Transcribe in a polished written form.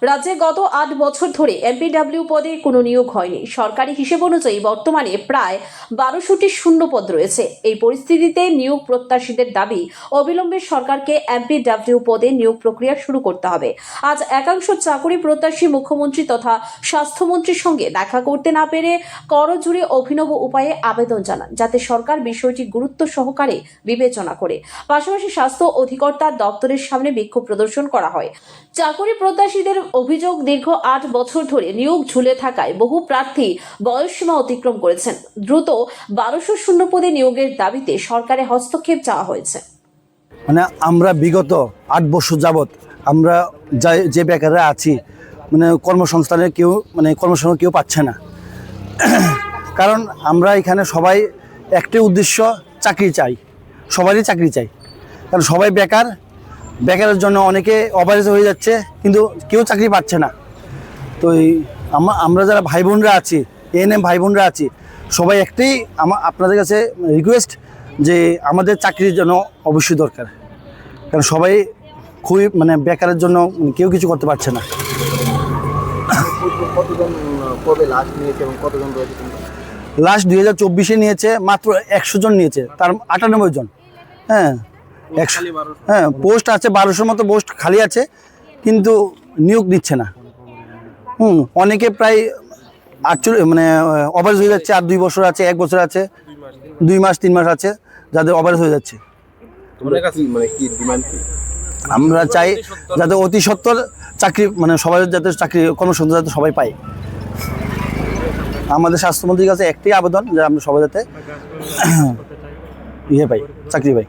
রাজ্যে গত ৮ বছর ধরে এমপিডব্লিউ পদে কোনো নিয়োগ হয়নি। সরকারি হিসেব অনুযায়ী বর্তমানে প্রায় ১২০০টি শূন্য পদ রয়েছে। এই পরিস্থিতিতে নিয়োগ প্রত্যাশীদের দাবি, অবিলম্বে সরকারকে এমপিডব্লিউ পদে নিয়োগ প্রক্রিয়া শুরু করতে হবে। আজ একাংশ চাকরি প্রত্যাশী মুখ্যমন্ত্রী তথা স্বাস্থ্যমন্ত্রীর সঙ্গে দেখা করতে না পেরে করজোড়ে অভিনব উপায়ে আবেদন জানান, যাতে সরকার বিষয়টি গুরুত্ব সহকারে বিবেচনা করে। পাশাপাশি স্বাস্থ্য অধিকর্তার দপ্তরের সামনে বিক্ষোভ প্রদর্শন করা হয়। চাকরি প্রত্যাশীদের অভিযোগ, দীর্ঘ ৮ বছর ধরে নিয়োগ ঝুলে থাকায় বহু প্রার্থী বয়সসীমা অতিক্রম করেছেন। দ্রুত ১২০০ শূন্য পদে নিয়োগের দাবিতে সরকারের হস্তক্ষেপ চাওয়া হয়েছে। মানে আমরা বিগত ৮ বছর যাবৎ আমরা যে বেকাররা আছি, মানে কর্মসংস্থানের কর্মসংস্থান কেউ পাচ্ছে না। কারণ আমরা এখানে সবাই একটাই উদ্দেশ্য, চাকরি চাই, সবারই চাকরি চাই। কারণ সবাই বেকারের জন্য অনেকে অপারেজ হয়ে যাচ্ছে, কিন্তু কেউ চাকরি পাচ্ছে না। তো আমরা যারা ভাই বোনরা আছি, এএনএম ভাই বোনরা আছি, সবাই একটাই আপনাদের কাছে রিকোয়েস্ট যে আমাদের চাকরির জন্য অবশ্যই দরকার। কারণ সবাই খুবই বেকারের জন্য কেউ কিছু করতে পারছে না। কতজন কবে লাস্ট নিয়েছে এবং কতজন রয়েছে? লাস্ট 2024-এ নিয়েছে, মাত্র 100 জন নিয়েছে, তার 98 জন। হ্যাঁ, 100। হ্যাঁ, পোস্ট আছে 1200 মতো পোস্ট খালি আছে, কিন্তু নিয়োগ নিচ্ছে না। অনেকে প্রায় 48 অপারেজ হয়ে যাচ্ছে। আর 2 বছর আছে, 1 বছর আছে, 2 মাস 3 মাস আছে, যাদের অপারেজ হয়ে যাচ্ছে। আমরা চাই যাতে অতি সত্বর চাকরি, সবাই যাতে চাকরি কর্মসংস্থান যাতে সবাই পায়। আমাদের স্বাস্থ্যমন্ত্রীর কাছে একটাই আবেদন যে আমরা সবাই যাতে পাই, চাকরি পাই।